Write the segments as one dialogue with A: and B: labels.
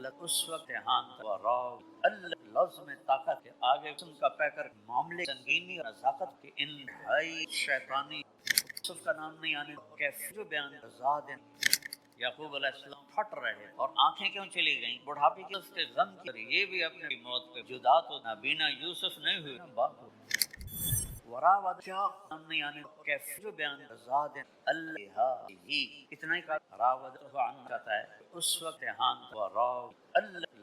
A: اس وقت ہاں لفظ میں طاقت کے آگے اسم کا پہ کر معاملے سنگینی اور نزاکت کے انتہائی شیطانی یوسف کا نام نہیں آنے کیفی بیان زاد یعقوب علیہ السلام پھٹ رہے اور آنکھیں کیوں چلی گئیں بڑھاپے کے اس کے غم کی یہ بھی اپنی موت پہ جدا تو نابینا یوسف نہیں ہوئے باپ وراود کیا نام نہیں آنے کیفی بیان زاد اللہ ہی اتنا ہی کا راود عن جاتا ہے اس وقت ہاں وراود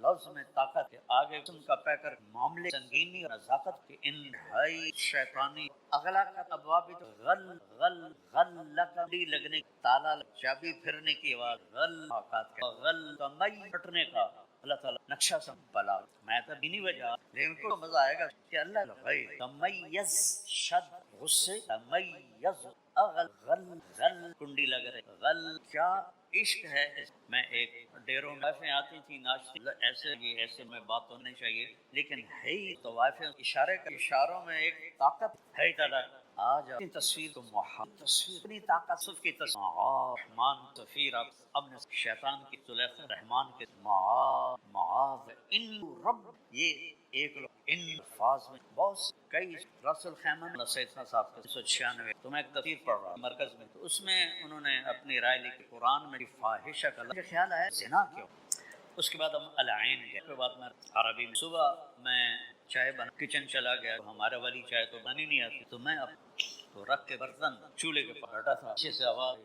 A: لفظ میں طاقت کے آگے اسم کا پہ کر معاملے سنگینی اور نزاکت کے انتہائی شیطانی اغلا کا ابواب تو غل غل غل لکڑی لگنے تالا چابی پھرنے کی آواز غل آقات کا غل کمئی پھٹنے کا اللہ تعالیٰ نقشہ سنبھالا میں تو بھی نہیں وجہ لیکن کو مزہ آئے گا کہ اللہ لغائی تمیز شد غصے تمیز اغل غل غل کنڈی لگ رہے غل کیا عشق ہے میں ایک ڈیروں میں آتی تھی ناشتے ایسے میں بات تو نہیں چاہیے لیکن ہے تو وائفیں اشارے کا اشاروں میں ایک طاقت ہے تعالیٰ آج اپنی تصویر کو محمد تصویر اپنی طاقت صف کی تصویر رحمان تصویر اب نے شیطان کی زلیخا رحمان کے معاذ ان رب یہ ایک ان الفاظ میں بہت کئی رسول خیمن سیدنا صاحب کے 196 تو میں ایک تفسیر پڑھ رہا مرکز میں تو اس میں انہوں نے اپنی رائے لی کہ قرآن میں فاحشہ کا مجھے خیال ہے زنا کیوں اس کے بعد ہم العین گئے اس کے بعد میں عربی میں صبح میں چائے بنا کچن چلا گیا تو ہمارے والی چائے تو بنی نہیں آتی تو میں اب تو رکھ کے برتن چولہے کے پاس بیٹھا تھا اچھے سے آواز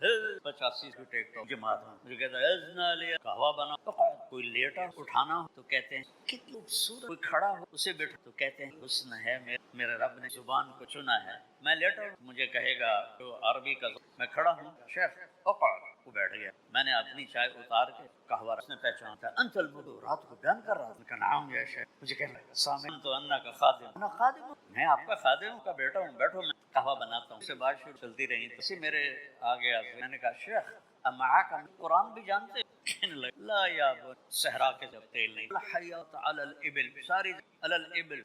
A: 85 فٹ ایک تو جماعت مجھے کہتا ہے ازنا لیا قہوہ بنا کوئی لیٹا اٹھانا ہو تو کہتے ہیں کتنی خوبصورت کوئی کھڑا ہو اسے بیٹھا تو کہتے ہیں حسن ہے میرے رب نے زبان کو چنا ہے میں لیٹا مجھے کہے گا تو عربی کا میں کھڑا ہوں شیخ اقعد وہ بیٹھ گیا میں نے اپنی چائے اتار کے قہوہ اس نے پہچانا تھا انت المدو رات کو بیان کر رہا تھا نام یا شیخ مجھے کہنے لگا سامن تو انا کا خادم انا خادم ہوں میں آپ کا خادم ہوں کا بیٹا ہوں بیٹھو میں قہوہ بناتا ہوں اس سے بات شروع چلتی رہی اسی میرے آگے میں نے کہا شیخ معاک قرآن بھی جانتے کہنے لگا لا یا صحرا کے جب تیل نہیں حیات علی الابل ساری علی الابل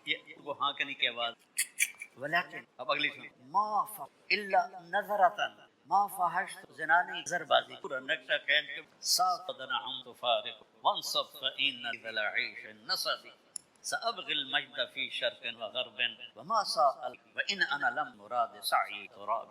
A: یہ وہ ہاں کنی کی آواز ولیکن اب اگلی سن ما الا نظرتن ما فحشت زنانی نظر بازی پورا نقشہ قید کے ساتھ دنعم تفارق وانصب فإن ذا العيش النصبی سأبغي المجد في شرق وغرب وما ساء وإن أنا لم مراد سعی تراب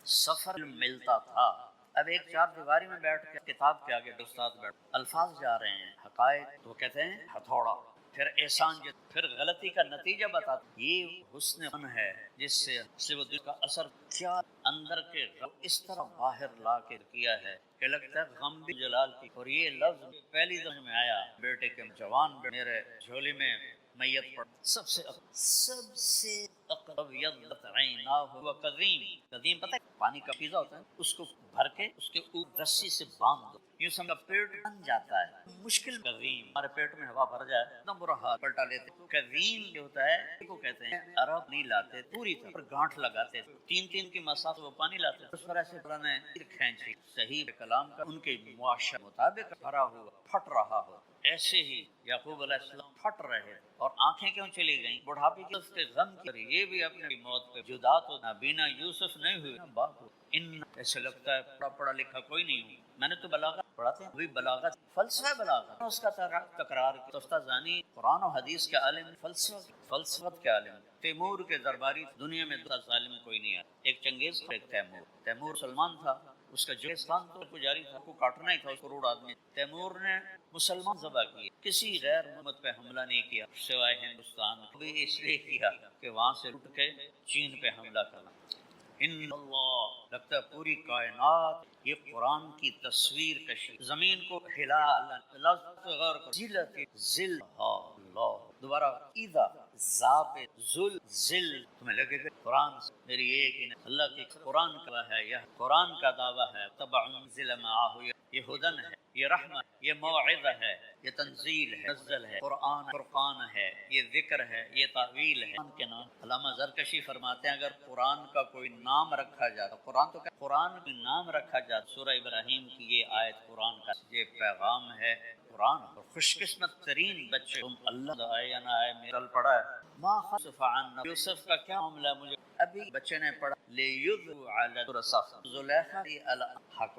A: سفر ملتا تھا اب ایک چار دیواری میں بیٹھ کے کتاب کے آگے استاد بیٹھ الفاظ جا رہے ہیں حقائق تو کہتے ہیں ہتھوڑا پھر احسان پھر غلطی کا نتیجہ بتاتا یہ حسن من ہے جس سے وہ دل کا اثر کیا اندر کے غم اس طرح باہر لا کے کیا ہے کہ لگتا ہے غم بھی جلال کی اور یہ لفظ پہلی دفعہ میں آیا بیٹے کے جوان میرے جھولی میں میت پڑ سب سے اقرب یضت عیناہ و قدیم پتہ ہے پانی کا پیزا ہوتا ہے اس کو بھر کے اس کے اوپر رسی سے باندھ دو یوں سمجھا پیٹ بن جاتا ہے مشکل قدیم ہمارے پیٹ میں ہوا بھر جائے اتنا برا حال پلٹا لیتے قدیم جو ہوتا ہے کو کہتے ہیں عرب نہیں لاتے پوری طرح گانٹھ لگاتے تین کی مسافت وہ پانی لاتے اس پر ایسے پرانے کھینچی صحیح کلام کا ان کے معاشرے مطابق بھرا ہوا پھٹ رہا ہو ایسے ہی یعقوب علیہ السلام پھٹ رہے اور آنکھیں کیوں چلی گئیں بڑھاپے کے اس کے غم کی یہ بھی اپنی موت پہ جدا تو نابینا یوسف نہیں ہوئے باپ ان ایسے لگتا ہے پڑھا لکھا کوئی نہیں ہوں میں نے تو بلاغت پڑھاتے ہیں وہی بلاغت فلسفہ بلاغت اس کا تکرار تفتازانی قرآن و حدیث کے عالم فلسفت کے عالم تیمور کے درباری دنیا میں دوسرا ظالم کوئی نہیں ہے ایک چنگیز ایک تیمور سلمان تھا اس کا جیسان تو پجاری تھا کو کاٹنا ہی تھا اس کروڑ آدمی تیمور نے مسلمان ذبح کیے کسی غیر امت پہ حملہ نہیں کیا سوائے ہندوستان بھی اس لیے کیا کہ وہاں سے اٹھ کے چین پہ حملہ کرنا ان اللہ لگتا ہے پوری کائنات یہ قرآن کی تصویر کشی زمین کو ہلا لفظ غور کر ذل اللہ دوبارہ اذا ذاب ذل ذل تمہیں لگے گا قرآن میری ایک ہی اللہ کی قرآن کا ہے یہ قرآن کا دعویٰ ہے تبع انزل معه یہ ہدن ہے یہ رحمت یہ موعظہ ہے یہ تنزیل ہے نزل ہے قرآن فرقان ہے یہ ذکر ہے یہ تعویل ہے قرآن کے نام علامہ زرکشی فرماتے ہیں اگر قرآن کا کوئی نام رکھا جاتا قرآن تو قرآن کا نام رکھا جاتا سورہ ابراہیم کی یہ آیت قرآن کا یہ پیغام ہے قرآن اور خوش قسمت ترین بچے تم اللہ آئے یا نہ آئے میرا پڑا ہے ما خصف عن یوسف کا کیا معاملہ مجھے ابھی بچے نے پڑھا لیذو علی الصف زلیخا الحق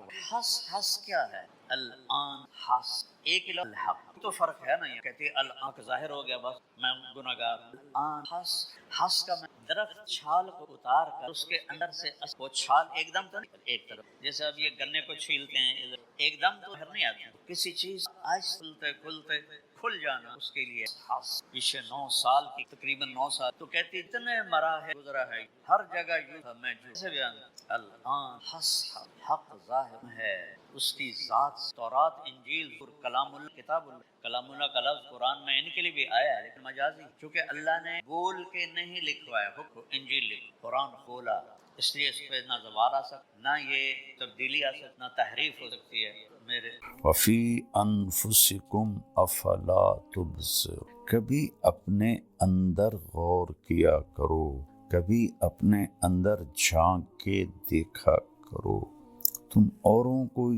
A: حس کیا ہے الان حس ایک ہی لفظ الحق تو فرق ہے نا یہ کہتے ہیں الان کا ظاہر ہو گیا بس میں گناہگار الان حس کا میں درخت چھال کو اتار کر اس کے اندر سے وہ چھال ایک دم تو نہیں ایک طرف جیسے اب یہ گنے کو چھیلتے ہیں ایک دم تو باہر نہیں آتے کسی چیز آہستہ کھلتے کھل جانا اس کے لیے پیچھے 9 سال کی تقریباً 9 سال تو کہتی اتنے مراحل گزرا ہے ہر جگہ یوں میں جیسے بیان الان حس حق ظاہر ہے اس کی ذات تورات انجیل اور کلام اللہ کتاب اللہ کلام اللہ کا لفظ قرآن میں ان کے لیے بھی آیا ہے لیکن مجازی چونکہ اللہ نے بول کے نہیں لکھوایا حکم انجیل لکھ قرآن کھولا اس لیے اس پہ نہ زوال آ سکتا نہ یہ تبدیلی آ سکتی نہ تحریف ہو سکتی ہے میرے
B: وفی انفسکم افلا تبصر کبھی اپنے اندر غور کیا کرو کبھی اپنے اندر جھانک کے دیکھا کرو تم اوروں کو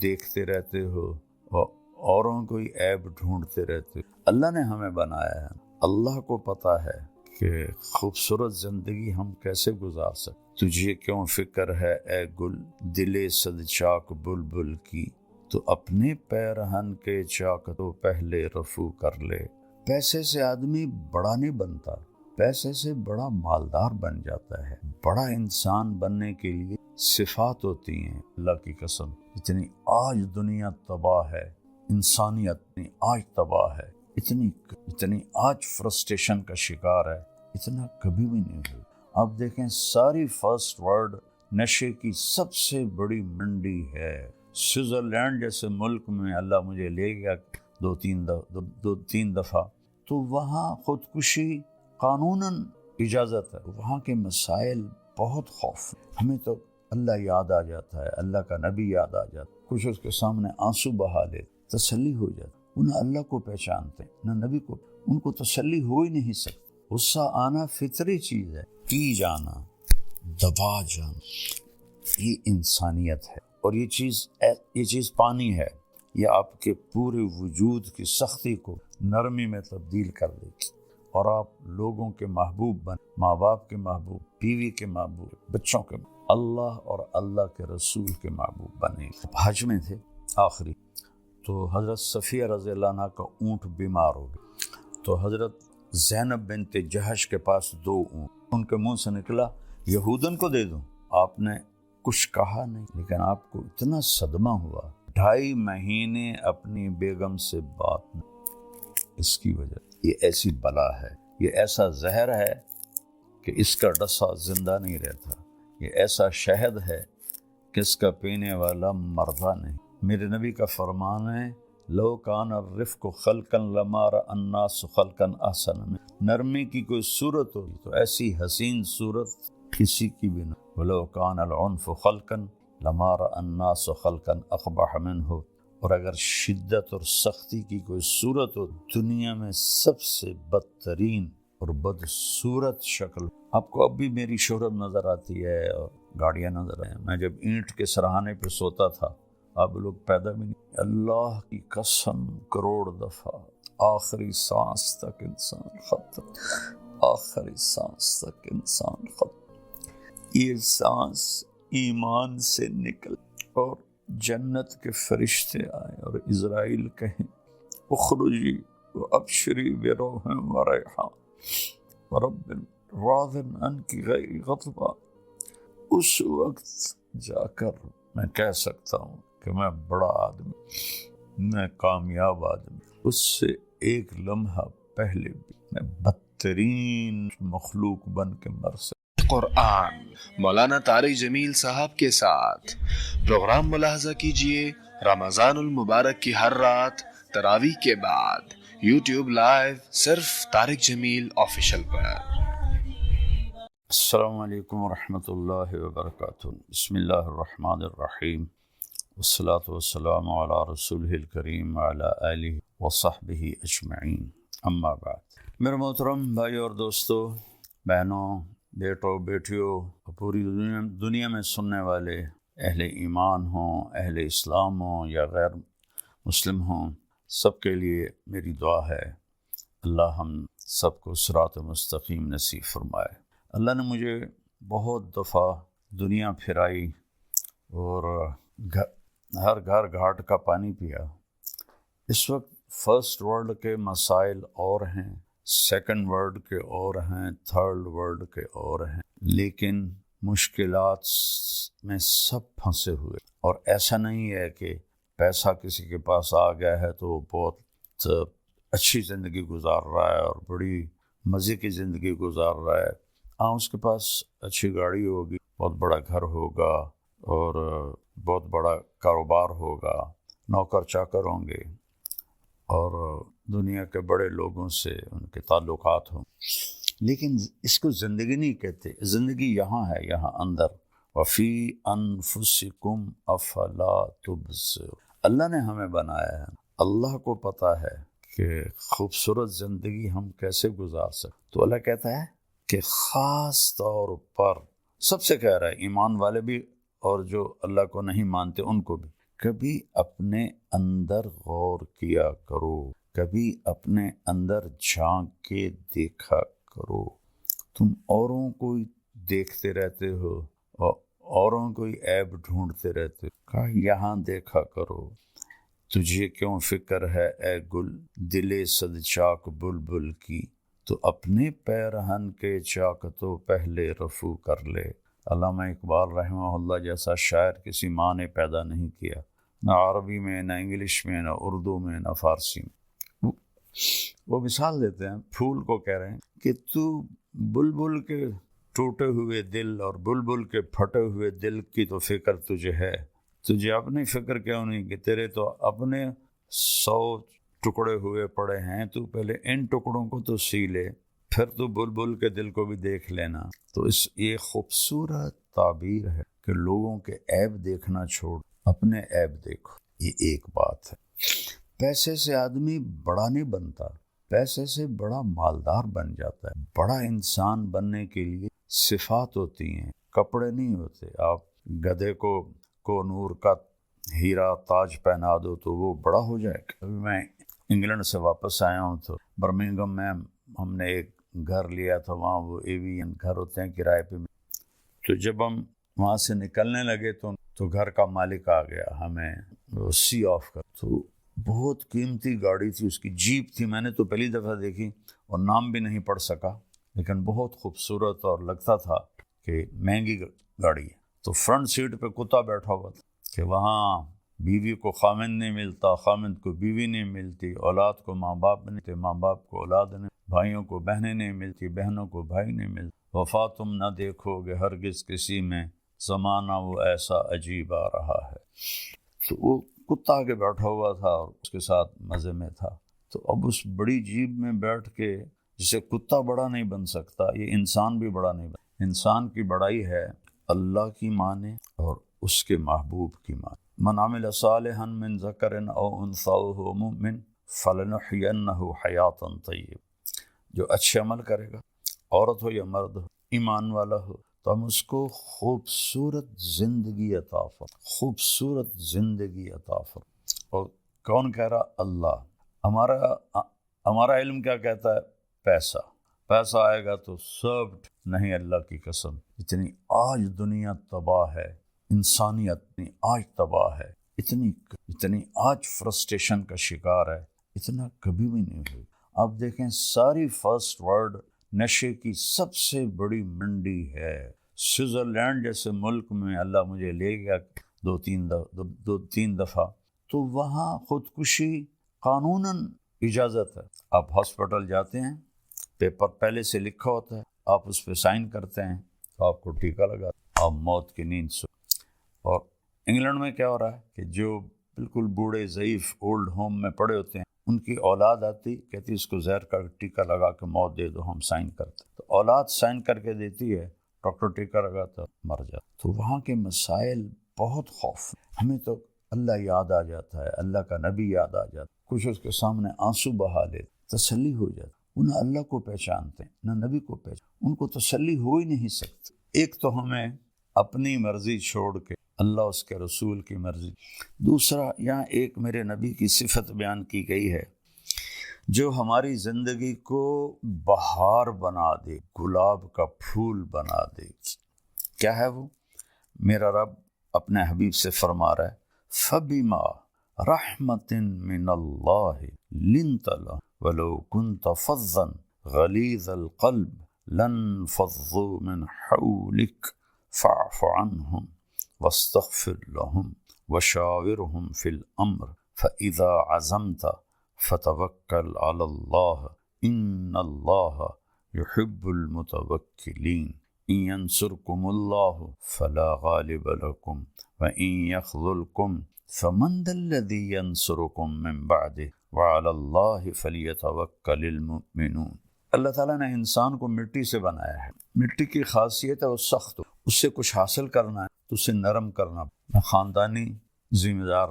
B: دیکھتے رہتے ہو اور اوروں کو عیب ڈھونڈتے رہتے ہو اللہ نے ہمیں بنایا ہے اللہ کو پتا ہے کہ خوبصورت زندگی ہم کیسے گزار سکتے تجھے کیوں فکر ہے اے گل دل صد چاک بلبل کی تو اپنے پیرہن کے چاک تو پہلے رفو کر لے پیسے سے آدمی بڑا نہیں بنتا پیسے سے بڑا مالدار بن جاتا ہے بڑا انسان بننے کے لیے صفات ہوتی ہیں اللہ کی قسم اتنی آج دنیا تباہ ہے انسانیت اتنی آج تباہ ہے اتنی آج فرسٹریشن کا شکار ہے اتنا کبھی بھی نہیں ہوئی آپ دیکھیں ساری فرسٹ ورلڈ نشے کی سب سے بڑی منڈی ہے سوئٹزرلینڈ جیسے ملک میں اللہ مجھے لے گیا دو تین دفعہ تو وہاں خودکشی قانوناً اجازت ہے وہاں کے مسائل بہت خوف ہمیں تو اللہ یاد آ جاتا ہے اللہ کا نبی یاد آ جاتا ہے کچھ اس کے سامنے آنسو بہا لے تسلی ہو جاتی انہیں اللہ کو پہچانتے نہ نبی کو ان کو تسلی ہو ہی نہیں سکتی غصہ آنا فطری چیز ہے پی جانا دبا جانا یہ انسانیت ہے اور یہ چیز پانی ہے یہ آپ کے پورے وجود کی سختی کو نرمی میں تبدیل کر دے گی اور آپ لوگوں کے محبوب بن ماں باپ کے محبوب بیوی کے محبوب بچوں کے محبوب اللہ اور اللہ کے رسول کے محبوب بنے حج میں تھے آخری تو حضرت صفیہ رضی اللہ عنہ کا اونٹ بیمار ہو گیا تو حضرت زینب بنت جہش کے پاس 2 اونٹ ان کے منہ سے نکلا یہودن کو دے دوں آپ نے کچھ کہا نہیں لیکن آپ کو اتنا صدمہ ہوا 2.5 مہینے اپنی بیگم سے بات نہیں اس کی وجہ یہ ایسی بلا ہے یہ ایسا زہر ہے کہ اس کا ڈسا زندہ نہیں رہتا یہ ایسا شہد ہے کہ اس کا پینے والا مردہ نہیں میرے نبی کا فرمان ہے لو کان الرفق خلقا لما رأى الناس خلقا احسن من نرمی کی کوئی صورت ہوگی تو ایسی حسین صورت کسی کی بھی نہ ولو کان العنف خلقا لما رأى الناس خلقا اقبح منه اور اگر شدت اور سختی کی کوئی صورت ہو دنیا میں سب سے بدترین اور بدصورت شکل آپ کو اب بھی میری شہرت نظر آتی ہے اور گاڑیاں نظر آئیں میں جب اینٹ کے سرہانے پہ سوتا تھا آپ لوگ پیدا بھی نہیں اللہ کی قسم کروڑ دفعہ آخری سانس تک انسان ختم آخری سانس تک انسان ختم یہ سانس ایمان سے نکل اور جنت کے فرشتے آئے اور اسرائیل کہیں اخرجی وابشری بروح وریحان ورب راض عنک غیر غضبان اس وقت جا کر میں کہہ سکتا ہوں کہ میں بڑا آدمی میں کامیاب آدمی اس سے ایک لمحہ پہلے بھی میں بدترین مخلوق بن کے مر سکتا
C: قرآن مولانا طارق جمیل صاحب کے ساتھ پروگرام ملاحظہ کیجئے رمضان المبارک کی ہر رات تراویح کے بعد یوٹیوب لائیو صرف طارق جمیل آفیشل پر
B: السلام علیکم ورحمۃ اللہ وبرکاتہ بسم اللہ الرحمن الرحیم والصلاة والسلام علی رسولہ الکریم وعلی آلہ وصحبہ اجمعین اما بعد میرے محترم بھائی اور دوستو بہنوں بیٹوں بیٹیوں پوری دنیا میں سننے والے اہل ایمان ہوں اہل اسلام ہوں یا غیر مسلم ہوں سب کے لیے میری دعا ہے اللہ ہم سب کو صراط مستقیم نصیب فرمائے اللہ نے مجھے بہت دفعہ دنیا پھرائی اور ہر گھر گھاٹ کا پانی پیا۔ اس وقت فرسٹ ورلڈ کے مسائل اور ہیں، سیکنڈ ورلڈ کے اور ہیں، تھرڈ ورلڈ کے اور ہیں، لیکن مشکلات میں سب پھنسے ہوئے۔ اور ایسا نہیں ہے کہ پیسہ کسی کے پاس آ گیا ہے تو وہ بہت اچھی زندگی گزار رہا ہے اور بڑی مزے کی زندگی گزار رہا ہے۔ ہاں، اس کے پاس اچھی گاڑی ہوگی، بہت بڑا گھر ہوگا اور بہت بڑا کاروبار ہوگا، نوکر چاکر ہوں گے اور دنیا کے بڑے لوگوں سے ان کے تعلقات ہوں، لیکن اس کو زندگی نہیں کہتے۔ زندگی یہاں ہے، یہاں اندر۔ وفی انفسکم افلا تبصرون، اللہ نے ہمیں بنایا ہے، اللہ کو پتہ ہے کہ خوبصورت زندگی ہم کیسے گزار سکتے۔ تو اللہ کہتا ہے کہ خاص طور پر سب سے کہہ رہا ہے، ایمان والے بھی اور جو اللہ کو نہیں مانتے ان کو بھی، کبھی اپنے اندر غور کیا کرو، کبھی اپنے اندر جھانک کے دیکھا کرو۔ تم اوروں کو دیکھتے رہتے ہو اور اوروں کو عیب ڈھونڈتے رہتے ہو، کہا یہاں دیکھا کرو۔ تجھے کیوں فکر ہے اے گل دل صد چاک بلبل کی، تو اپنے پیرہن کے چاک تو پہلے رفو کر لے۔ علامہ اقبال رحمہ اللہ جیسا شاعر کسی ماں نے پیدا نہیں کیا، نہ عربی میں، نہ انگلش میں، نہ اردو میں، نہ فارسی میں۔ وہ مثال دیتے ہیں، پھول کو کہہ رہے ہیں کہ تو بلبل کے ٹوٹے ہوئے دل اور بلبل کے پھٹے ہوئے دل کی تو فکر تجھے ہے، تجھے اپنی فکر کیوں نہیں کہ تیرے تو اپنے 100 ٹکڑے ہوئے پڑے ہیں، تو پہلے ان ٹکڑوں کو تو سی لے، پھر تو بلبل کے دل کو بھی دیکھ لینا۔ تو یہ خوبصورت تعبیر ہے کہ لوگوں کے عیب دیکھنا چھوڑ، اپنے عیب دیکھو۔ یہ ایک بات ہے۔ پیسے سے آدمی بڑا نہیں بنتا، پیسے سے بڑا مالدار بن جاتا ہے۔ بڑا انسان بننے کے لیے صفات ہوتی ہیں، کپڑے نہیں ہوتے۔ آپ گدھے کو نور کا ہیرا تاج پہنا دو تو وہ بڑا ہو جائے گا۔ ابھی میں انگلینڈ سے واپس آیا ہوں تو برمنگھم میں ہم نے ایک گھر لیا تھا، وہاں وہ ایوین گھر ہوتے ہیں کرائے پہ۔ تو جب ہم وہاں سے نکلنے لگے تو گھر کا مالک آ گیا ہمیں سی آف کر۔ تو بہت قیمتی گاڑی تھی، اس کی جیپ تھی، میں نے تو پہلی دفعہ دیکھی اور نام بھی نہیں پڑھ سکا، لیکن بہت خوبصورت اور لگتا تھا کہ مہنگی گاڑی ہے۔ تو فرنٹ سیٹ پہ کتا بیٹھا ہوا تھا کہ وہاں بیوی کو خامند نہیں ملتا، خامند کو بیوی نہیں ملتی، اولاد کو ماں باپ نہیں ملتے، ماں باپ کو اولاد نہیں، بھائیوں کو بہنیں نہیں ملتی، بہنوں کو بھائی نہیں ملتے۔ وفا تم نہ دیکھو گے ہرگز کسی میں، زمانہ وہ ایسا عجیب آ رہا ہے۔ تو وہ کتا آگے بیٹھا ہوا تھا اور اس کے ساتھ مزے میں تھا۔ تو اب اس بڑی جیب میں بیٹھ کے، جسے کتا بڑا نہیں بن سکتا، یہ انسان بھی بڑا نہیں بن۔ انسان کی بڑائی ہے اللہ کی مانے اور اس کے محبوب کی مانے۔ من عمل صالحا من ذکر او انثی وہو مؤمن فلنحینہ حیاتا طیبہ، جو اچھے عمل کرے گا، عورت ہو یا مرد ہو، ایمان والا ہو، تو ہم اس کو خوبصورت زندگی عطا فرمائیں، خوبصورت زندگی عطا فرمائیں۔ اور کون کہہ رہا؟ اللہ۔ ہمارا علم کیا کہتا ہے؟ پیسہ آئے گا تو سب نہیں، اللہ کی قسم، اتنی آج دنیا تباہ ہے، انسانیت اتنی آج تباہ ہے، اتنی آج فرسٹریشن کا شکار ہے، اتنا کبھی بھی نہیں ہوئی۔ آپ دیکھیں ساری فرسٹ ورلڈ نشے کی سب سے بڑی منڈی ہے۔ سوئٹزرلینڈ جیسے ملک میں اللہ مجھے لے گیا دو تین دفعہ، تو وہاں خودکشی قانوناً اجازت ہے۔ آپ ہاسپٹل جاتے ہیں، پیپر پہلے سے لکھا ہوتا ہے، آپ اس پہ سائن کرتے ہیں تو آپ کو ٹیکہ لگا، آپ موت کی نیند سو۔ اور انگلینڈ میں کیا ہو رہا ہے کہ جو بالکل بوڑھے ضعیف اولڈ ہوم میں پڑے ہوتے ہیں، ان کی اولاد آتی کہتی اس کو زہر کا ٹیکہ لگا کے موت دے دو، ہم سائن کرتے، تو اولاد سائن کر کے دیتی ہے، ڈاکٹر ٹیکہ لگاتا مر جاتا۔ تو وہاں کے مسائل بہت خوف، ہمیں تو اللہ یاد آ جاتا ہے، اللہ کا نبی یاد آ جاتا ہے، کچھ اس کے سامنے آنسو بہا لیتے، تسلی ہو جاتی۔ نہ اللہ کو پہچانتے نہ نبی کو پہچانتے، ان کو تسلی ہو ہی نہیں سکتی۔ ایک تو ہمیں اپنی مرضی چھوڑ کے اللہ اس کے رسول کی مرضی، دوسرا یہاں ایک میرے نبی کی صفت بیان کی گئی ہے جو ہماری زندگی کو بہار بنا دے، گلاب کا پھول بنا دے۔ کیا ہے وہ؟ میرا رب اپنے حبیب سے فرما رہا ہے فَبِمَا رَحْمَةٍ مِّنَ اللَّهِ لِنْتَ لَهُمْ وَلَوْ كُنْتَ فَظًّا غَلِيظَ الْقَلْبِ لَانفَضُّوا مِنْ حَوْلِكَ فَاعْفُ عَنْهُمْ وَاسْتَغْفِرْ لَهُمْ وَشَاوِرْهُمْ فِي الْأَمْرِ فَإِذَا عَزَمْتَ فَتَوَكَّلْ عَلَى اللَّهِ إِنَّ اللَّهَ يُحِبُّ الْمُتَوَكِّلِينَ إِن يَنْصُرْكُمُ اللَّهُ فَلَا غَالِبَ لَكُمْ وَإِن يَخْذُلْكُمْ فَمَنْ ذَا الَّذِي يَنْصُرُكُمْ مِنْ بَعْدِهِ وَعَلَى اللَّهِ فَلْيَتَوَكَّلِ الْمُؤْمِنُونَ۔ اللہ تعالیٰ نے انسان کو مٹی سے بنایا ہے، مٹی کی خاصیت ہے وہ سخت ہو، اس سے کچھ حاصل کرنا ہے تو اسے نرم کرنا۔ میں خاندانی ذمہ دار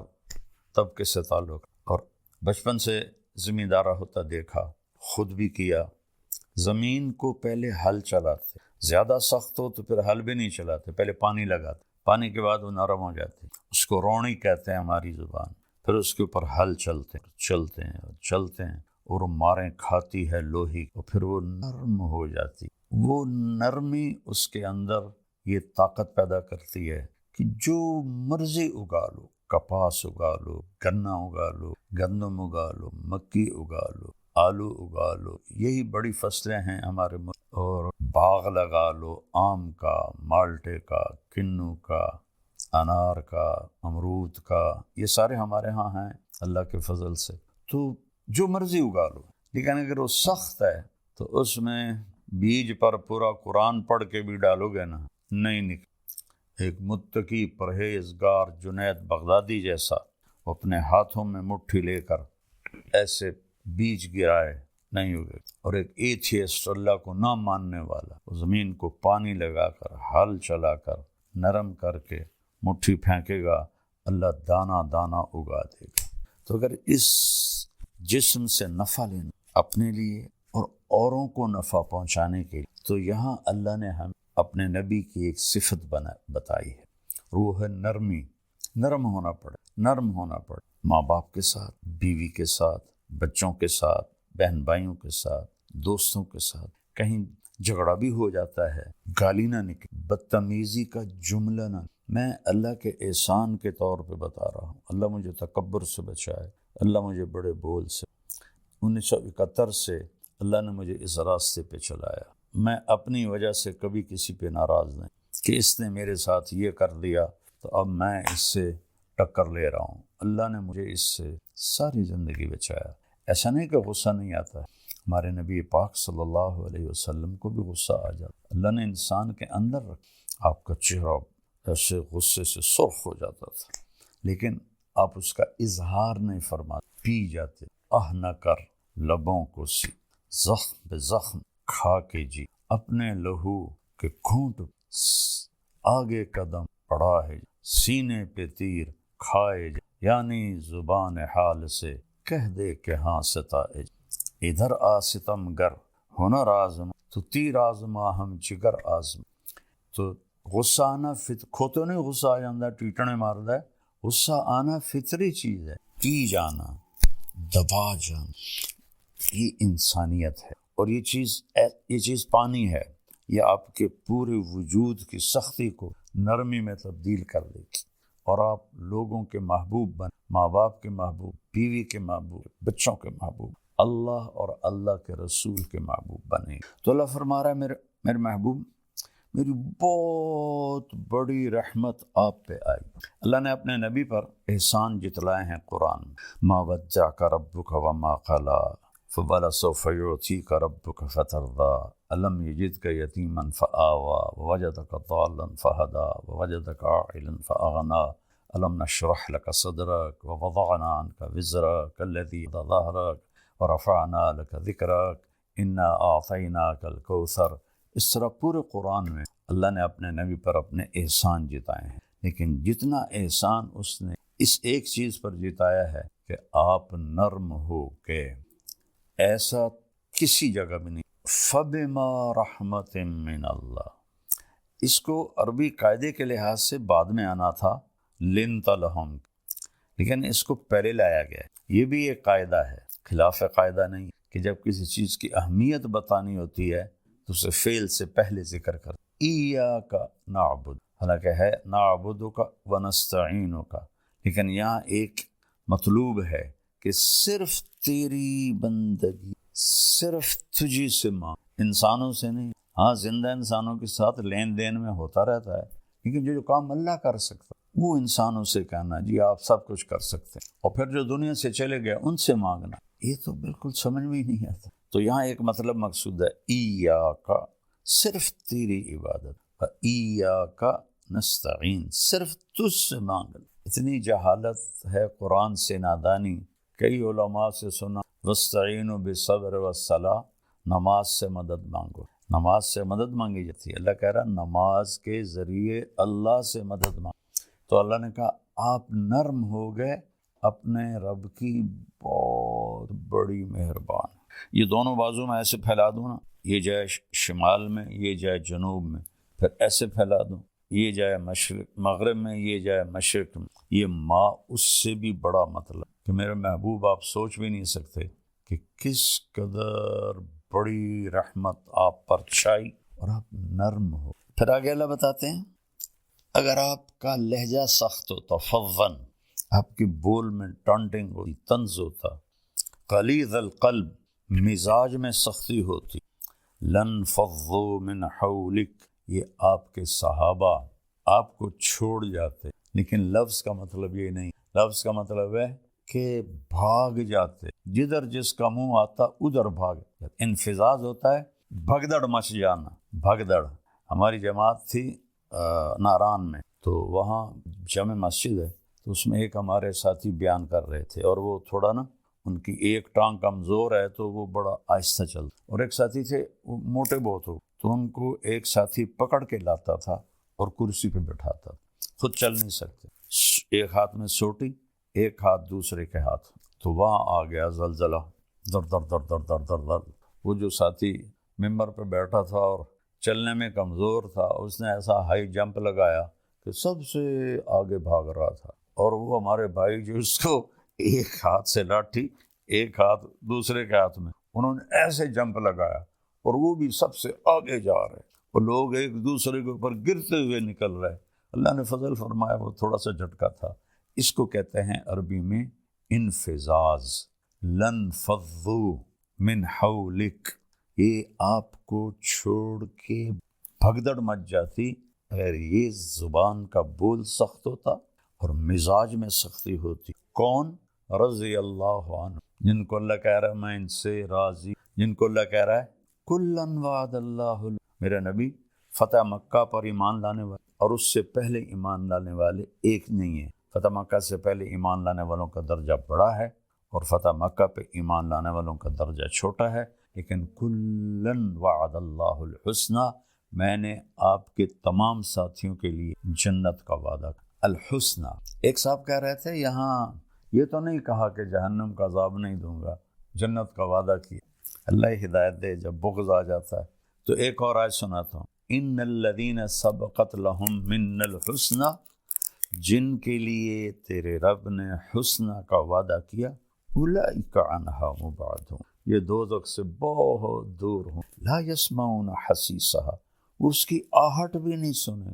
B: طبقے سے تعلق اور بچپن سے ذمہ دارہ ہوتا دیکھا، خود بھی کیا۔ زمین کو پہلے ہل چلاتے، زیادہ سخت ہو تو پھر ہل بھی نہیں چلاتے، پہلے پانی لگاتے، پانی کے بعد وہ نرم ہو جاتی، اس کو روڑی کہتے ہیں ہماری زبان، پھر اس کے اوپر ہل چلتے ہیں اور ماریں کھاتی ہے لوہی، اور پھر وہ نرم ہو جاتی۔ وہ نرمی اس کے اندر یہ طاقت پیدا کرتی ہے کہ جو مرضی اگا لو، کپاس اگا لو، گنا اگا لو، گندم اگا لو، مکی اگا لو، آلو اگا لو، یہی بڑی فصلیں ہیں ہمارے ملک، اور باغ لگا لو، آم کا، مالٹے کا، کنو کا، انار کا، امرود کا، یہ سارے ہمارے ہاں ہیں اللہ کے فضل سے، تو جو مرضی اگا لو۔ لیکن اگر وہ سخت ہے تو اس میں بیج پر پورا قرآن پڑھ کے بھی ڈالو گے نا، نہیں نکل۔ ایک متقی پرہیزگار جنید بغدادی جیسا وہ اپنے ہاتھوں میں مٹھی لے کر ایسے بیج گرائے نہیں ہوگے، اور ایک ایتھیسٹ اللہ کو نہ ماننے والا وہ زمین کو پانی لگا کر ہل چلا کر نرم کر کے مٹھی پھینکے گا، اللہ دانہ دانہ اگا دے گا۔ تو اگر اس جسم سے نفع لینا اپنے لیے اور اوروں کو نفع پہنچانے کے لیے، تو یہاں اللہ نے ہم اپنے نبی کی ایک صفت بتائی ہے، وہ ہے نرمی۔ نرم ہونا پڑے ماں باپ کے ساتھ، بیوی کے ساتھ، بچوں کے ساتھ، بہن بھائیوں کے ساتھ، دوستوں کے ساتھ۔ کہیں جھگڑا بھی ہو جاتا ہے، گالی نہ نکلے، بدتمیزی کا جملہ نہ۔ میں اللہ کے احسان کے طور پہ بتا رہا ہوں، اللہ مجھے تکبر سے بچائے، اللہ مجھے بڑے بول سے۔ 1971 سے اللہ نے مجھے اس راستے پہ چلایا۔ میں اپنی وجہ سے کبھی کسی پہ ناراض نہیں کہ اس نے میرے ساتھ یہ کر دیا تو اب میں اس سے ٹکر لے رہا ہوں۔ اللہ نے مجھے اس سے ساری زندگی بچایا۔ ایسا نہیں کہ غصہ نہیں آتا ہے، ہمارے نبی پاک صلی اللہ علیہ وسلم کو بھی غصہ آ جاتا۔ اللہ نے انسان کے اندر رکھا، آپ کا چہرہ ایسے غصے سے سرخ ہو جاتا تھا، لیکن آپ اس کا اظہار نہیں فرماتے، پی جاتے، نہ کر لبوں کو سی، زخم بے زخم کھا کے جی، اپنے لہو کے گھونٹ آگے قدم پڑا ہے، سینے پہ تیر کھائے جا، یعنی زبان حال سے کہہ دے کہ ہاں ستائے جا۔ ادھر آ ستم گر ہنر آزما، تو تیر آزما ہم جگر آزما۔ تو غصہ آنا کھوتے نہیں غصہ آ جاندہ ٹیٹنے مار دے، غصہ آنا فطری چیز ہے، پی جانا، دبا جانا، یہ انسانیت ہے۔ اور یہ چیز پانی ہے، یہ آپ کے پورے وجود کی سختی کو نرمی میں تبدیل کر دے گی، اور آپ لوگوں کے محبوب بن، ماں باپ کے محبوب، بیوی کے محبوب، بچوں کے محبوب، اللہ اور اللہ کے رسول کے محبوب بنے۔ تو اللہ فرما رہا ہے میرے محبوب، میری بہت بڑی رحمت آپ پہ آئی۔ اللہ نے اپنے نبی پر احسان جتلائے ہیں قرآن میں، ما ودعک ربک وما قلی فلسوف یعطیک ربک فترضی الم یجدک یتیما فآوی ووجدک ضالا فہدی ووجدک عائلا فأغنی الم نشرح لک صدرک ووضعنا عنک وزرک الذی ظہرک ورفعنا لک ذکرک انا اعطیناک الکوثر۔ اس طرح پورے قرآن میں اللہ نے اپنے نبی پر اپنے احسان جتائے ہیں، لیکن جتنا احسان اس نے اس ایک چیز پر جتایا ہے کہ آپ نرم ہو کے، ایسا کسی جگہ بھی نہیں۔ فَبِمَا رَحْمَةٍ مِّنَ اللَّهِ، اس کو عربی قاعدے کے لحاظ سے بعد میں آنا تھا لِنْتَ لَهُمْ، لیکن اس کو پہلے لایا گیا۔ یہ بھی ایک قاعدہ ہے، خلاف قاعدہ نہیں، کہ جب کسی چیز کی اہمیت بتانی ہوتی ہے تو اسے فعل سے پہلے ذکر کر۔ ایاک نعبد، حالانکہ ہے نعبدک ونستعینک، لیکن یہاں ایک مطلوب ہے کہ صرف تیری بندگی، صرف تجھی سے مانگ، انسانوں سے نہیں۔ ہاں زندہ انسانوں کے ساتھ لین دین میں ہوتا رہتا ہے، لیکن جو کام اللہ کر سکتا وہ انسانوں سے کہنا جی آپ سب کچھ کر سکتے ہیں، اور پھر جو دنیا سے چلے گئے ان سے مانگنا، یہ تو بالکل سمجھ میں ہی نہیں آتا۔ تو یہاں ایک مطلب مقصود ہے ایاک، صرف تیری عبادت، ایاک نستعین، صرف تجھ سے مانگنا۔ اتنی جہالت ہے قرآن سے، نادانی۔ کئی علماء سے سنا وستعینوا بالصبر والصلاۃ، نماز سے مدد مانگو، نماز سے مدد مانگی جاتی ہے۔ اللہ کہہ رہا نماز کے ذریعے اللہ سے مدد مانگو، تو اللہ نے کہا آپ نرم ہو گئے، اپنے رب کی بہت بڑی مہربان۔ یہ دونوں بازو میں ایسے پھیلا دوں نا، یہ جائے شمال میں، یہ جائے جنوب میں، پھر ایسے پھیلا دوں، یہ جائے مشرق مغرب میں، یہ جائے مشرق میں، یہ ماں اس سے بھی بڑا مطلب کہ میرے محبوب آپ سوچ بھی نہیں سکتے کہ کس قدر بڑی رحمت آپ پر چھائی اور آپ نرم ہو۔ پھر آگے اللہ بتاتے ہیں اگر آپ کا لہجہ سخت ہوتا، فظن، آپ کی بول میں ٹانٹنگ ہوتی، طنز ہوتا، غلیظ القلب، مزاج میں سختی ہوتی، لن فضوا من حولک، یہ آپ کے صحابہ آپ کو چھوڑ جاتے، لیکن لفظ کا مطلب یہ نہیں، لفظ کا مطلب ہے کہ بھاگ جاتے، جدھر جس کا منہ آتا ادھر بھاگ جاتے۔ انفزاز ہوتا ہے بھگدڑ مچ جانا، بھگدڑ۔ ہماری جماعت تھی ناران میں، تو وہاں جامع مسجد ہے، تو اس میں ایک ہمارے ساتھی بیان کر رہے تھے، اور وہ تھوڑا نا ان کی ایک ٹانگ کمزور ہے تو وہ بڑا آہستہ چلتا، اور ایک ساتھی تھے وہ موٹے بہت ہو، تو ان کو ایک ساتھی پکڑ کے لاتا تھا اور کرسی پہ بٹھاتا تھا، خود چل نہیں سکتے، ایک ہاتھ میں سوٹی، ایک ہاتھ دوسرے کے ہاتھ، تو وہاں آ گیا زلزلہ، در در در در در در در۔ وہ جو ساتھی ممبر پہ بیٹھا تھا اور چلنے میں کمزور تھا، اس نے ایسا ہائی جمپ لگایا کہ سب سے آگے بھاگ رہا تھا، اور وہ ہمارے بھائی جو اس کو ایک ہاتھ سے لاٹھی، ایک ہاتھ دوسرے کے ہاتھ میں، انہوں نے ایسے جمپ لگایا اور وہ بھی سب سے آگے جا رہے، اور لوگ ایک دوسرے کے اوپر گرتے ہوئے نکل رہے۔ اللہ نے فضل فرمایا وہ تھوڑا سا جھٹکا تھا۔ اس کو کہتے ہیں عربی میں انفزاز، لن فضوا من حولک، یہ آپ کو چھوڑ کے بھگدڑ مچ جاتی اگر یہ زبان کا بول سخت ہوتا اور مزاج میں سختی ہوتی۔ کون؟ رضی اللہ عنہ، جن کو اللہ کہہ رہا ہے میں ان سے راضی، جن کو اللہ کہہ رہا ہے کلن وعد اللہ، میرا نبی فتح مکہ پر ایمان لانے والے اور اس سے پہلے ایمان لانے والے ایک نہیں ہیں۔ فتح مکہ سے پہلے ایمان لانے والوں کا درجہ بڑا ہے اور فتح مکہ پہ ایمان لانے والوں کا درجہ چھوٹا ہے، لیکن کلن وعد اللہ الحسنہ، میں نے آپ کے تمام ساتھیوں کے لیے جنت کا وعدہ الحسنہ۔ ایک صاحب کہہ رہے تھے یہاں یہ تو نہیں کہا کہ جہنم کا عذاب نہیں دوں گا، جنت کا وعدہ کیا۔ اللہ ہدایت دے، جب بغض آ جاتا ہے تو ایک اور آیت سناتا ہوں، ان الذین سبقت لہم من الحسنہ، جن کے لیے تیرے رب نے حسنہ کا وعدہ کیا، اولئک عنہا مبعدون، یہ دوزخ سے بہت دور ہوں، لا یسمعون حسیسہا، اس کی آہٹ بھی نہیں سنے،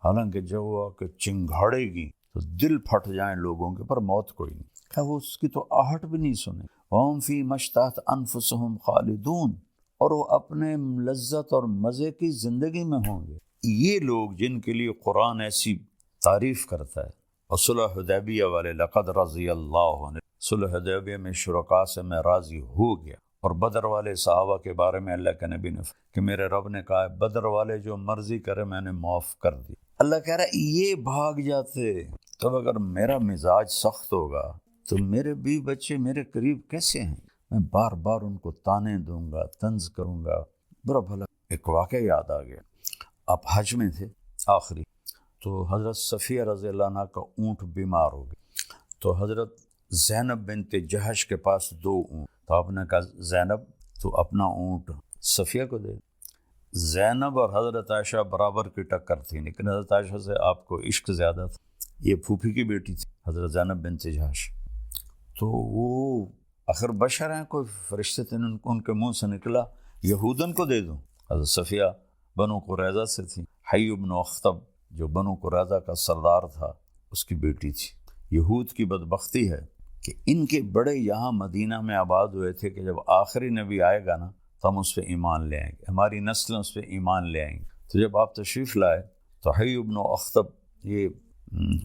B: حالانکہ جب وہ کہ چنگھاڑے گی تو دل پھٹ جائیں لوگوں کے، پر موت کوئی نہیں، کہ وہ اس کی تو آہٹ بھی نہیں سنے۔ وَهُمْ فِي مَا اشْتَهَتْ أَنفُسُهُمْ خَالِدُونَ، اور وہ اپنے لذت اور مزے کی زندگی میں ہوں گے۔ یہ لوگ جن کے لیے قرآن ایسی تعریف کرتا ہے، اور صلح حدیبیہ والے لقد رضی اللہ عنہ، صلح حدیبیہ میں شرکاء سے میں راضی ہو گیا، اور بدر والے صحابہ کے بارے میں اللہ کے نبی نے کہ میرے رب نے کہا ہے بدر والے جو مرضی کرے میں نے معاف کر دی۔ اللہ کہہ رہا ہے یہ بھاگ جاتے، تب اگر میرا مزاج سخت ہوگا تو میرے بیوی بچے میرے قریب کیسے ہیں؟ میں بار بار ان کو تانے دوں گا، طنز کروں گا، برا بھلا۔ ایک واقعہ یاد آ گیا، آپ حج میں تھے آخری، تو حضرت صفیہ رضی اللہ عنہ کا اونٹ بیمار ہو گیا، تو حضرت زینب بنت جہش کے پاس 2 اونٹ، تو آپ نے کہا زینب تو اپنا اونٹ صفیہ کو دے۔ زینب اور حضرت عائشہ برابر کی ٹکر تھی، لیکن حضرت عائشہ سے آپ کو عشق زیادہ تھا، یہ پھوپھی کی بیٹی تھی حضرت زینب بنت جہش، تو وہ آخر بشر ہیں، کوئی فرشتے تھے، ان کے منہ سے نکلا یہودن کو دے دوں۔ حضرت صفیہ بنو قریظہ سے تھیں۔ حی بن اخطب جو بنو قریظہ کا سردار تھا اس کی بیٹی تھی۔ یہود کی بدبختی ہے کہ ان کے بڑے یہاں مدینہ میں آباد ہوئے تھے کہ جب آخری نبی آئے گا نا تو ہم اس پہ ایمان لے آئیں گے، ہماری نسلیں اس پہ ایمان لے آئیں گے۔ تو جب آپ تشریف لائے تو حی بن اخطب یہ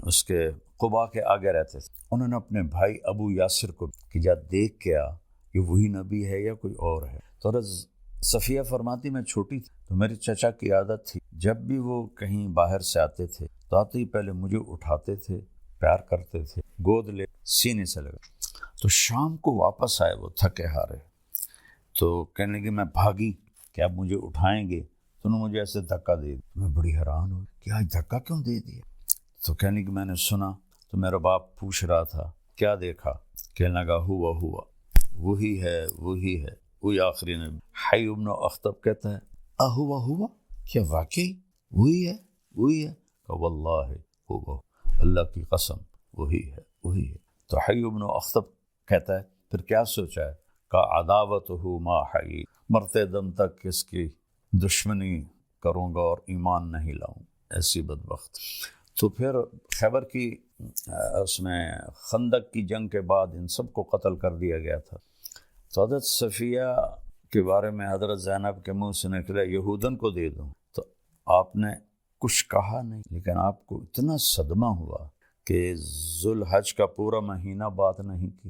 B: اس کے قبا کے آگے رہتے تھے، انہوں نے اپنے بھائی ابو یاسر کو کہ جا دیکھ کے آ کہ وہی نبی ہے یا کوئی اور ہے۔ تو صفیہ فرماتی میں چھوٹی تھی تو میرے چچا کی عادت تھی جب بھی وہ کہیں باہر سے آتے تھے تو آتے ہی پہلے مجھے اٹھاتے تھے، پیار کرتے تھے، گود لے سینے سے لگا۔ تو شام کو واپس آئے وہ تھکے ہارے، تو کہنے لگے میں بھاگی کہ آپ مجھے اٹھائیں گے، تو انہوں نے مجھے ایسے دھکا دے دیا۔ میں بڑی حیران ہوئی کہ آج دھکا کیوں دے دیا؟ تو کہنے کہ میں نے سنا تو میرا باپ پوچھ رہا تھا کیا دیکھا؟ کہنے لگا ہوا وہی ہے وہی آخری نبی۔ حی بن اخطب کہتا ہے ہوا کیا واقعی وہی ہے کہ واللہ ہوا، اللہ کی قسم وہی ہے۔ تو حی بن اخطب کہتا ہے پھر کیا سوچا ہے کہ عداوتہ ما حی، مرتے دم تک اس کی دشمنی کروں گا اور ایمان نہیں لاؤں، ایسی بدبخت۔ تو پھر خیبر کی اس میں خندق کی جنگ کے بعد ان سب کو قتل کر دیا گیا تھا۔ تو حضرت صفیہ کے بارے میں حضرت زینب کے منہ سے نکلا یہودن کو دے دوں، تو آپ نے کچھ کہا نہیں، لیکن آپ کو اتنا صدمہ ہوا کہ ذوالحج کا پورا مہینہ بات نہیں کی،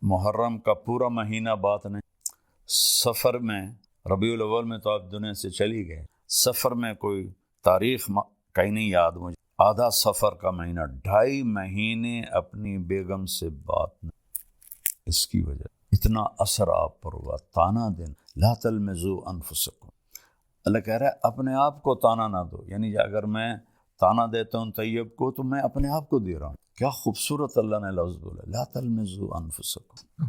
B: محرم کا پورا مہینہ بات نہیں، سفر میں ربیع الاول میں تو آپ دنیا سے چلی گئے، سفر میں کوئی تاریخ کہیں نہیں یاد مجھے، آدھا سفر کا مہینہ، 2.5 مہینے اپنی بیگم سے بات نہیں۔ اس کی وجہ اتنا اثر آپ پر ہوا، تانا دن لا تلمزوا انفسکم، اللہ کہہ رہا ہے اپنے آپ کو تانا نہ دو، یعنی اگر میں تانا دیتا ہوں طیب کو تو میں اپنے آپ کو دے رہا ہوں۔ کیا خوبصورت اللہ نے لفظ بولا، لا تلمزوا انفسکم۔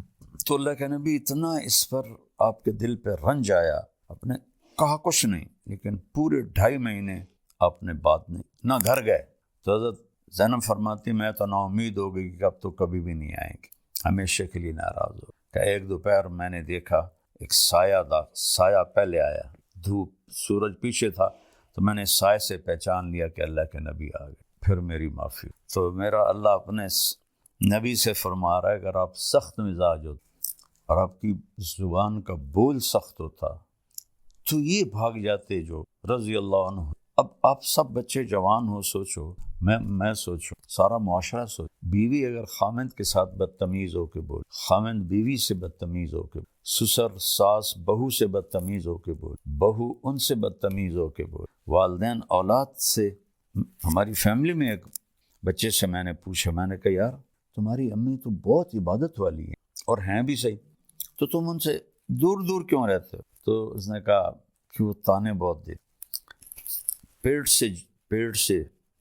B: تو اللہ کے نبی اتنا اس پر آپ کے دل پہ رنج آیا، آپ نے کہا کچھ نہیں، لیکن پورے 2.5 مہینے آپ نے بات نہیں، نہ گھر گئے۔ تو حضرت زینب فرماتی میں تو نا امید ہو گئی کہ اب تو کبھی بھی نہیں آئیں گے، ہمیشہ کے لیے ناراض ہو۔ کہ ایک دوپہر میں نے دیکھا ایک سایہ پہلے آیا، دھوپ سورج پیچھے تھا، تو میں نے سائے سے پہچان لیا کہ اللہ کے نبی آ گئے، پھر میری معافی۔ تو میرا اللہ اپنے نبی سے فرما رہا ہے اگر آپ سخت مزاج ہوتے اور آپ کی زبان کا بول سخت ہوتا تو یہ بھاگ جاتے جو رضی اللہ عنہ۔ اب آپ سب بچے جوان ہو، سوچو، میں سوچوں، سارا معاشرہ سوچ، بیوی اگر خامند کے ساتھ بدتمیز ہو کے بول، خامند بیوی سے بدتمیز ہو کے، سسر ساس بہو سے بدتمیز ہو کے بول، بہو ان سے بدتمیز ہو کے بول، والدین اولاد سے۔ ہماری فیملی میں ایک بچے سے میں نے پوچھا، میں نے کہا یار تمہاری امی تو بہت عبادت والی ہیں اور ہیں بھی صحیح، تو تم ان سے دور دور کیوں رہتے ہو؟ تو اس نے کہا کہ وہ تانے بہت دیتے،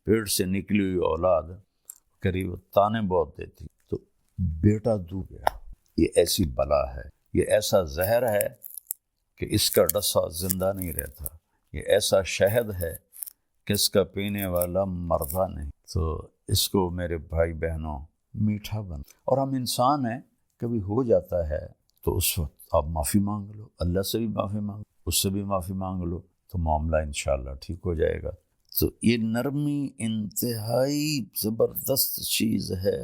B: پیٹ سے نکلی ہوئی اولاد قریب تانے بہت دیتی، تو بیٹا دور گیا۔ یہ ایسی بلا ہے، یہ ایسا زہر ہے کہ اس کا ڈسا زندہ نہیں رہتا، یہ ایسا شہد ہے کہ اس کا پینے والا مردہ نہیں۔ تو اس کو میرے بھائی بہنوں میٹھا بن، اور ہم انسان ہیں، کبھی ہو جاتا ہے تو اس وقت آپ معافی مانگ لو، اللہ سے بھی معافی مانگ، اس سے بھی معافی مانگ لو، تو معاملہ انشاءاللہ ٹھیک ہو جائے گا۔ تو یہ نرمی انتہائی زبردست چیز ہے۔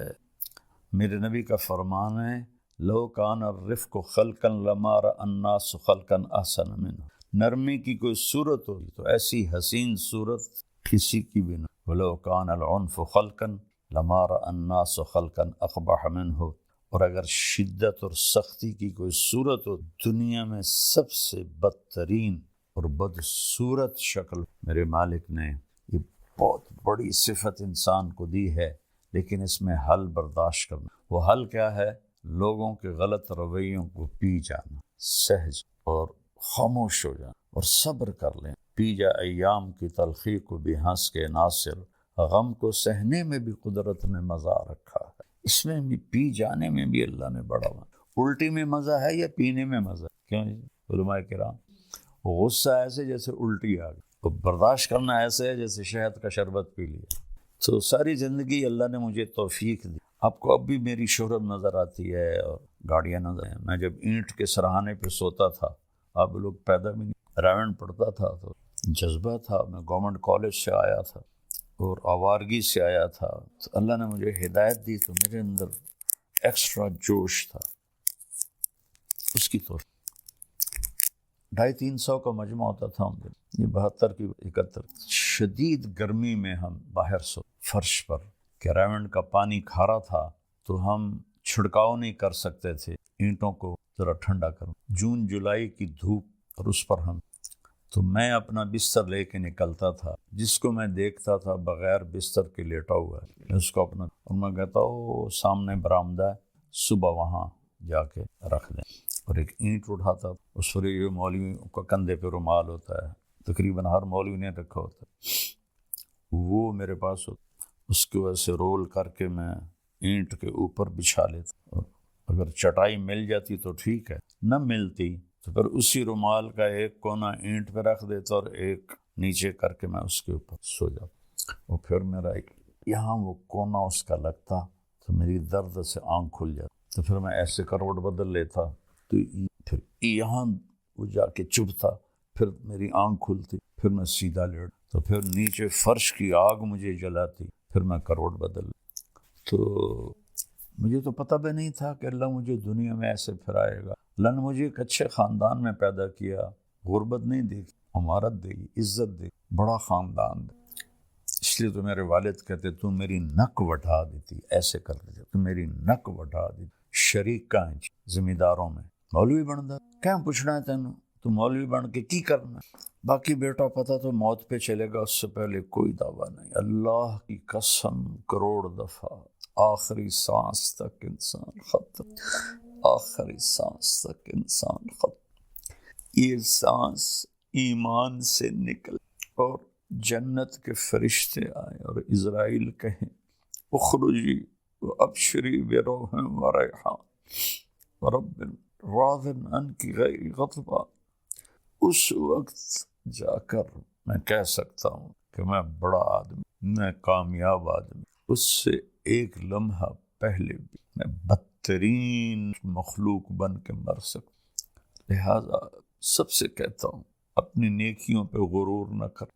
B: میرے نبی کا فرمان ہے لو کان الرفق خلقا لما رأى الناس خلقا احسن منه، نرمی کی کوئی صورت ہوگی تو ایسی حسین صورت کسی کی بھی نہ، ولو کان العنف خلقا لما رأى الناس خلقا اقبح منه، اور اگر شدت اور سختی کی کوئی صورت ہو، دنیا میں سب سے بدترین اور بدصورت شکل میرے مالک نے یہ بہت بڑی صفت انسان کو دی ہے، لیکن اس میں حل برداشت کرنا۔ وہ حل کیا ہے؟ لوگوں کے غلط رویوں کو پی جانا، سہج اور خاموش ہو جانا اور صبر کر لیں۔ پی جا ایام کی تلخی کو بھی ہنس کے ناصر، غم کو سہنے میں بھی قدرت نے مزہ رکھا ہے۔ اس میں بھی پی جانے میں بھی اللہ نے بڑا الٹی میں مزہ ہے یا پینے میں مزہ ہے؟ کیوں جی علماء کرام؟ غصہ ایسے جیسے الٹی آ گئی، برداشت کرنا ایسے ہے جیسے شہد کا شربت پی لیا۔ تو ساری زندگی اللہ نے مجھے توفیق دی، آپ کو اب بھی میری شہرت نظر آتی ہے اور گاڑیاں نظر ہیں۔ میں جب اینٹ کے سرہانے پہ سوتا تھا آپ لوگ پیدا بھی نہیں، راون پڑھتا تھا تو جذبہ تھا، میں گورنمنٹ کالج سے آیا تھا اور آوارگی سے آیا تھا، تو اللہ نے مجھے ہدایت دی تو میرے اندر ایکسٹرا جوش تھا اس کی طور 250-300 کا مجمع ہوتا تھا ہم دن، یہ 72 کی 71 شدید گرمی میں ہم باہر سو فرش پر، کیراونڈ کا پانی کھارا تھا تو ہم چھڑکاؤ نہیں کر سکتے تھے اینٹوں کو ذرا ٹھنڈا کروں، جون جولائی کی دھوپ اور اس پر ہم، تو میں اپنا بستر لے کے نکلتا تھا، جس کو میں دیکھتا تھا بغیر بستر کے لیٹا ہوا ہے میں اس کو اپنا، اور میں کہتا ہوں سامنے برآمدہ ہے، صبح وہاں جا کے رکھ دیں، اور ایک اینٹ اٹھاتا، اس پر یہ مولوی کا کندھے پہ رومال ہوتا ہے، تقریباً ہر مولوی نے رکھا ہوتا ہے، وہ میرے پاس ہوتا، اس کی وجہ سے رول کر کے میں اینٹ کے اوپر بچھا لیتا، اور اگر چٹائی مل جاتی تو ٹھیک ہے، نہ ملتی تو پھر اسی رومال کا ایک کونا اینٹ پہ رکھ دیتا اور ایک نیچے کر کے میں اس کے اوپر سو جاتا، اور پھر میرا یہاں وہ کونا اس کا لگتا تو میری درد سے آنکھ کھل جاتی، تو پھر میں ایسے کروٹ بدل لیتا تو پھر یہاں وہ جا کے چبھتا، پھر میری آنکھ کھلتی، پھر میں سیدھا لیٹ، تو پھر نیچے فرش کی آگ مجھے جلاتی، پھر میں کروٹ بدل، تو مجھے تو پتہ بھی نہیں تھا کہ اللہ مجھے دنیا میں ایسے پھرائے گا، اللہ نے مجھے ایک اچھے خاندان میں پیدا کیا، غربت نہیں دی، امارت دے گی، عزت دے گی، بڑا خاندان دے، اس لیے تو میرے والد کہتے تو میری نک وٹھا دیتی، ایسے کر دیتے تو میری نک وٹھا دیتی، شریک کا ہے ذمہ داروں میں، مولوی بن دا کیا پوچھنا ہے تینوں، تو مولوی بن کے کی کرنا، باقی بیٹا پتہ تو موت پہ چلے گا، اس سے پہلے کوئی دعویٰ نہیں، اللہ کی قسم کروڑ دفعہ آخری سانس تک انسان ختم، آخری سانس تک انسان ختم، یہ سانس ایمان سے نکل اور جنت کے فرشتے آئے اور اسرائیل کہیں اخرجی وابشری بروح وریحان ورب راض عنک غیر غضبان، اس وقت جا کر میں کہہ سکتا ہوں کہ میں بڑا آدمی، میں کامیاب آدمی، اس سے ایک لمحہ پہلے بھی میں بدترین مخلوق بن کے مر سکتا، لہذا سب سے کہتا ہوں اپنی نیکیوں پہ غرور نہ کر،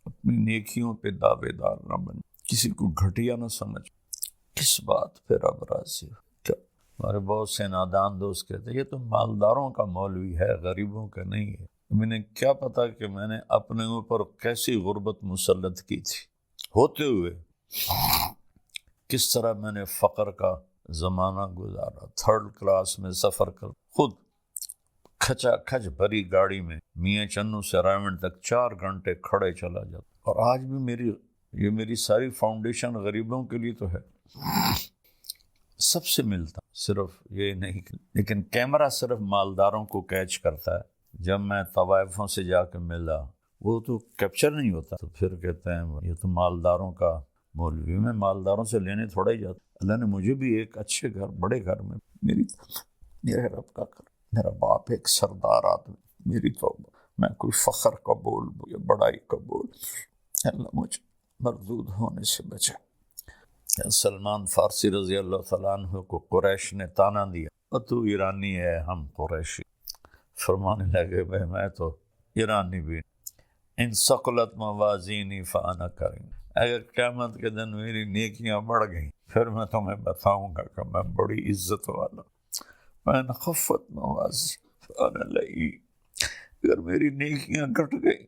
B: اپنی نیکیوں پہ دعوے دار نہ بن، کسی کو گھٹیا نہ سمجھ، کس بات پہ رب راضی ہو، کیا ہمارے بہت سے نادان دوست کہتے ہیں یہ تو مالداروں کا مولوی ہے، غریبوں کا نہیں ہے، میں نے کیا پتا کہ میں نے اپنے اوپر کیسی غربت مسلط کی تھی، ہوتے ہوئے کس طرح میں نے فقر کا زمانہ گزارا، 3rd کلاس میں سفر کر، خود کھچا کھچ بھری گاڑی میں میاں چنو سے راون تک 4 گھنٹے کھڑے چلا جاتا، اور آج بھی میری ساری فاؤنڈیشن غریبوں کے لیے تو ہے، سب سے ملتا، صرف یہ نہیں، لیکن کیمرہ صرف مالداروں کو کیچ کرتا ہے، جب میں طوائفوں سے جا کے ملا وہ تو کیپچر نہیں ہوتا، تو پھر کہتے ہیں یہ تو مالداروں کا مولوی، میں مالداروں سے لینے تھوڑا ہی جاتا، اللہ نے مجھے بھی ایک اچھے گھر، بڑے گھر میں، میرے رب کا گھر، میرا باپ ایک سردار آدمی، میری توبہ، میں کوئی فخر کا بول یا بڑائی کا بول، اللہ مجھے مردود ہونے سے بچے۔ سلمان فارسی رضی اللہ تعالیٰ عنہ کو قریش نے تانا دیا، اور تو ایرانی ہے ہم قریشی، فرمانے لگے بھائی میں تو ایرانی بھی، ان ثقلت موازینی فانا کریم، اگر قیامت کے دن میری نیکیاں بڑھ گئیں پھر میں تمہیں بتاؤں گا کہ میں بڑی عزت والا، میں خفت موازی فانا لئی، اگر میری نیکیاں گھٹ گئی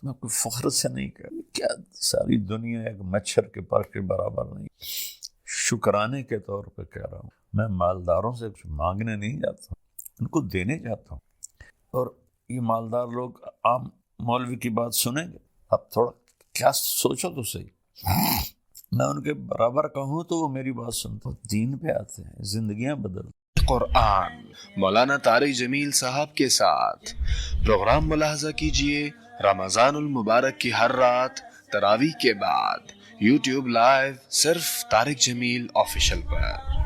B: میں کوئی فخر سے نہیں کہہ، کیا ساری دنیا ایک مچھر کے پر کے برابر نہیں، شکرانے کے طور پہ کہہ رہا ہوں، میں مالداروں سے کچھ مانگنے نہیں جاتا، ان کو دینے جاتا ہوں، اور یہ مالدار لوگ عام مولوی کی بات سنیں گے، اب تھوڑا کیا سوچو تو صحیح، میں ان کے برابر کہوں تو وہ میری بات سنتے، دین پہ آتے ہیں، زندگیاں بدل
C: قرآن مولانا طارق جمیل صاحب کے ساتھ پروگرام ملاحظہ کیجئے رمضان المبارک کی ہر رات تراویح کے بعد یوٹیوب لائیو صرف طارق جمیل آفیشیل پر۔